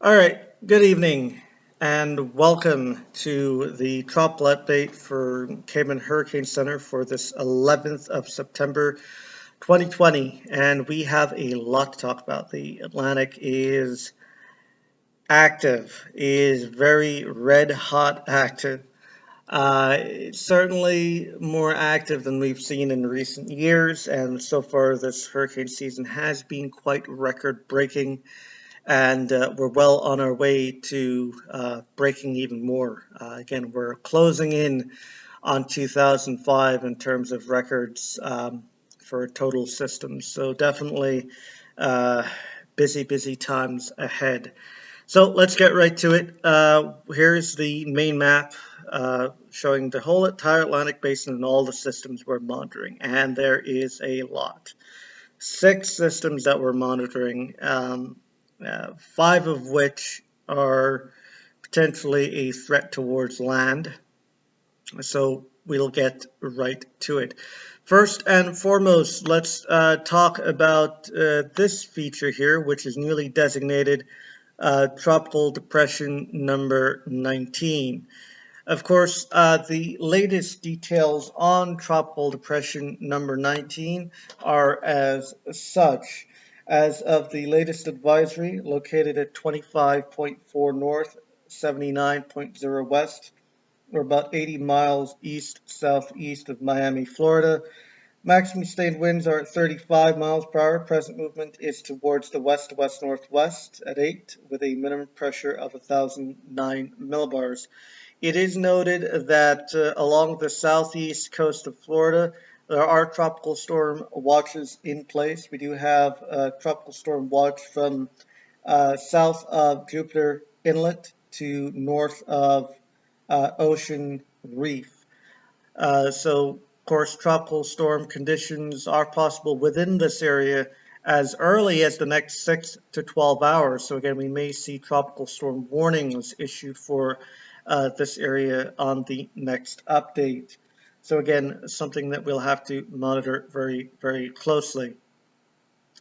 All right, good evening and welcome to the tropical update for Cayman Hurricane Center for this 11th of September 2020. And we have a lot to talk about. The Atlantic is active, is very red hot active. Certainly more active than we've seen in recent years, and so far this hurricane season has been quite record breaking and we're well on our way to breaking even more. Again, we're closing in on 2005 in terms of records for total systems. So definitely uh, busy times ahead. So let's get right to it. Here's the main map showing the whole entire Atlantic Basin and all the systems we're monitoring, and there is a lot. Six systems that we're monitoring, five of which are potentially a threat towards land. So we'll get right to it. First and foremost, let's talk about this feature here, which is newly designated Tropical Depression number 19. Of course, the latest details on Tropical Depression number 19 are as such. As of the latest advisory, located at 25.4 north, 79.0 west, or about 80 miles east southeast of Miami, Florida. Maximum sustained winds are at 35 miles per hour. Present movement is towards the west-west northwest at 8, with a minimum pressure of 1,009 millibars. It is noted that along the southeast coast of Florida, there are tropical storm watches in place. We do have a tropical storm watch from south of Jupiter Inlet to north of Ocean Reef. So, of course, tropical storm conditions are possible within this area as early as the next 6 to 12 hours. So, again, we may see tropical storm warnings issued for this area on the next update. So, again, something that we'll have to monitor very closely.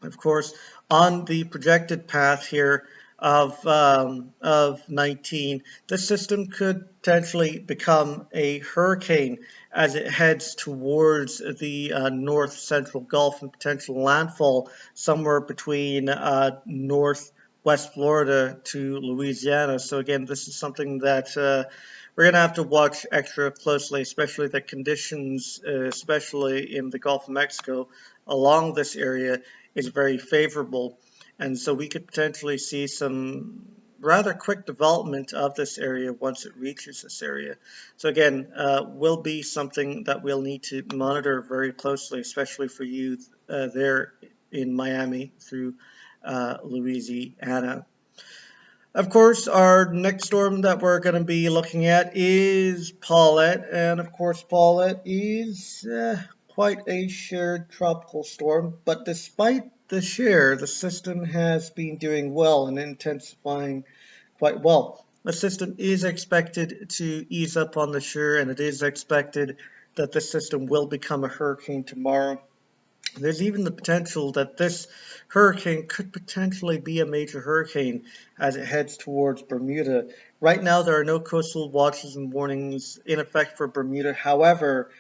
Of course, on the projected path here of 19, the system could potentially become a hurricane as it heads towards the north central Gulf and potential landfall somewhere between northwest Florida to Louisiana. So again, this is something that we're going to have to watch extra closely, especially the conditions, especially in the Gulf of Mexico along this area is very favorable. And so we could potentially see some rather quick development of this area once it reaches this area. So again, will be something that we'll need to monitor very closely, especially for you there in Miami through Louisiana. Of course, our next storm that we're going to be looking at is Paulette, and of course, Paulette is quite a shared tropical storm. But despite the share, the system has been doing well and intensifying quite well. The system is expected to ease up on the shore, and it is expected that the system will become a hurricane tomorrow. There's even the potential that this hurricane could potentially be a major hurricane as it heads towards Bermuda. Right now, there are no coastal watches and warnings in effect for Bermuda. However,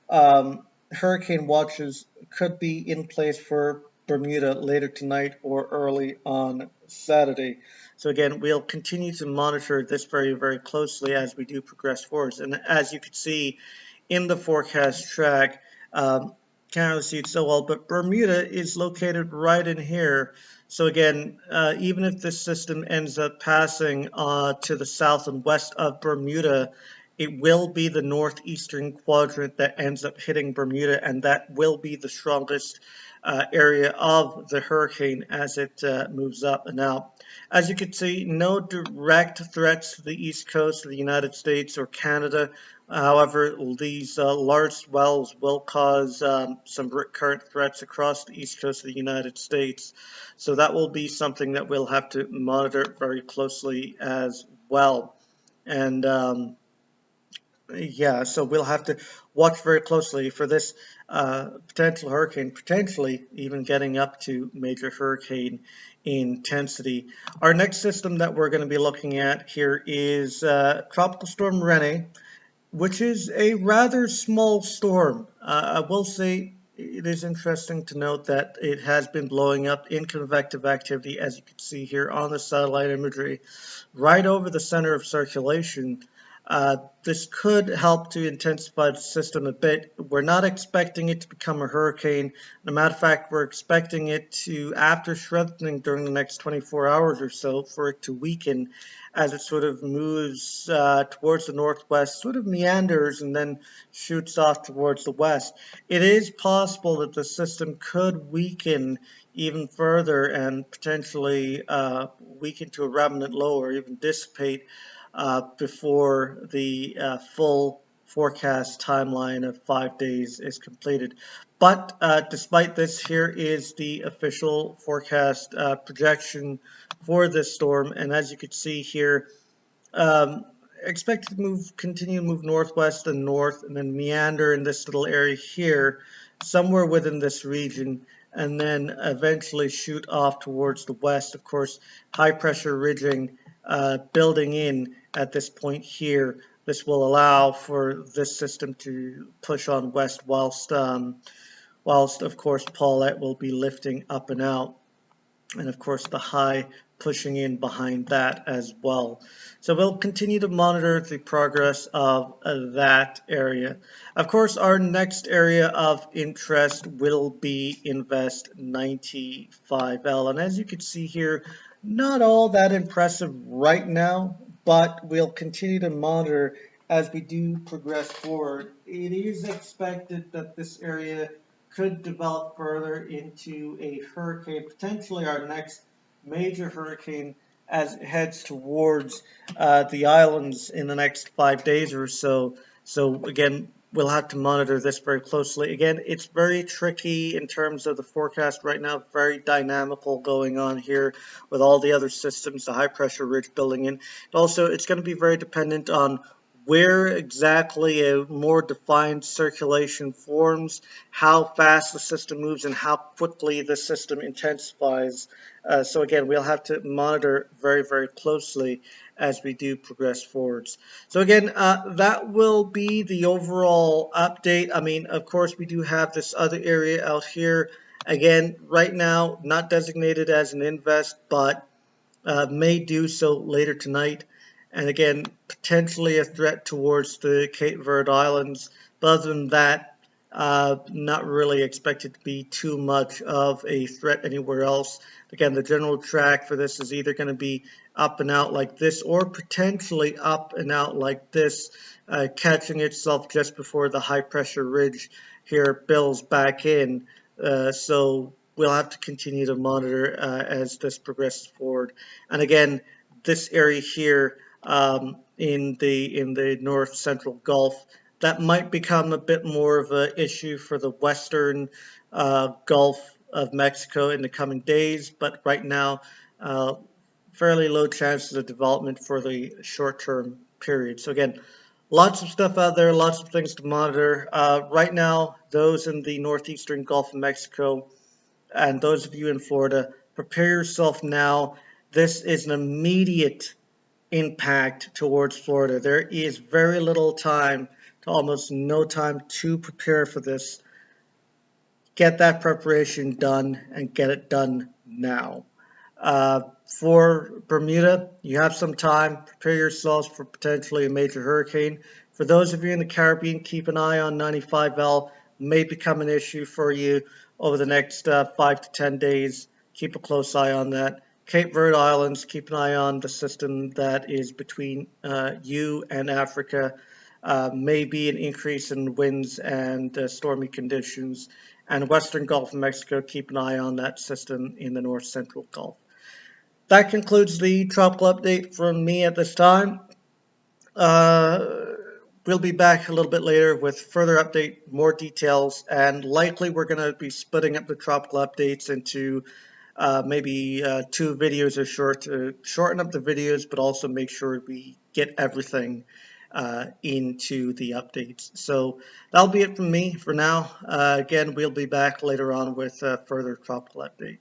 hurricane watches could be in place for Bermuda later tonight or early on Saturday. So again, we'll continue to monitor this very closely as we do progress forward. And as you can see in the forecast track, can't really see it so well, but Bermuda is located right in here. So again, even if this system ends up passing to the south and west of Bermuda, it will be the northeastern quadrant that ends up hitting Bermuda, and that will be the strongest area of the hurricane as it moves up and out. As you can see, no direct threats to the east coast of the United States or Canada. However, these large swells will cause some current threats across the east coast of the United States. So that will be something that we'll have to monitor very closely as well. And Yeah, so we'll have to watch very closely for this potential hurricane, potentially even getting up to major hurricane intensity. Our next system that we're going to be looking at here is Tropical Storm Rene, which is a rather small storm. I will say it is interesting to note that it has been blowing up in convective activity, as you can see here on the satellite imagery, right over the center of circulation. This could help to intensify the system a bit. We're not expecting it to become a hurricane. As a matter of fact, we're expecting it to, after strengthening during the next 24 hours or so, for it to weaken as it sort of moves towards the northwest, sort of meanders and then shoots off towards the west. It is possible that the system could weaken even further and potentially weaken to a remnant low or even dissipate before the full forecast timeline of 5 days is completed. But despite this, here is the official forecast projection for this storm. And as you can see here, um, expected to continue to move northwest and north, and then meander in this little area here, somewhere within this region, and then eventually shoot off towards the west. Of course, high pressure ridging building in at this point here. This will allow for this system to push on west, whilst of course Paulette will be lifting up and out, and of course the high pushing in behind that as well. So we'll continue to monitor the progress of that area. Of course, our next area of interest will be Invest 95L. And as you can see here, not all that impressive right now, but we'll continue to monitor as we do progress forward. It is expected that this area could develop further into a hurricane, potentially our next major hurricane as it heads towards the islands in the next 5 days or so. So again, we'll have to monitor this very closely. Again, it's very tricky in terms of the forecast right now, very dynamical going on here with all the other systems, the high pressure ridge building in. Also, it's going to be very dependent on where exactly a more defined circulation forms, how fast the system moves, and how quickly the system intensifies. So again, we'll have to monitor very, very closely as we do progress forwards. So again, that will be the overall update. I mean, of course, we do have this other area out here. Again, right now, not designated as an invest, but may do so later tonight. And again, potentially a threat towards the Cape Verde Islands. But other than that, not really expected to be too much of a threat anywhere else. Again, the general track for this is either going to be up and out like this or potentially up and out like this, catching itself just before the high pressure ridge here bills back in. So we'll have to continue to monitor as this progresses forward. And again, this area here in the north central Gulf, that might become a bit more of an issue for the western Gulf of Mexico in the coming days. But right now, fairly low chances of development for the short-term period. So again, lots of stuff out there, lots of things to monitor. Right now, those in the northeastern Gulf of Mexico and those of you in Florida, prepare yourself now. This is an immediate impact towards Florida. There is very little time to almost no time to prepare for this. Get that preparation done and get it done now. For Bermuda, you have some time. Prepare yourselves for potentially a major hurricane. For those of you in the Caribbean, keep an eye on 95L. May become an issue for you over the next 5 to 10 days. Keep a close eye on that. Cape Verde Islands, keep an eye on the system that is between you and Africa. May be an increase in winds and stormy conditions. And Western Gulf of Mexico, keep an eye on that system in the north central Gulf. That concludes the tropical update from me at this time. We'll be back a little bit later with further update, more details, and likely we're going to be splitting up the tropical updates into maybe 2 videos or short to shorten up the videos, but also make sure we get everything into the updates. So that'll be it from me for now. Again, we'll be back later on with further tropical updates.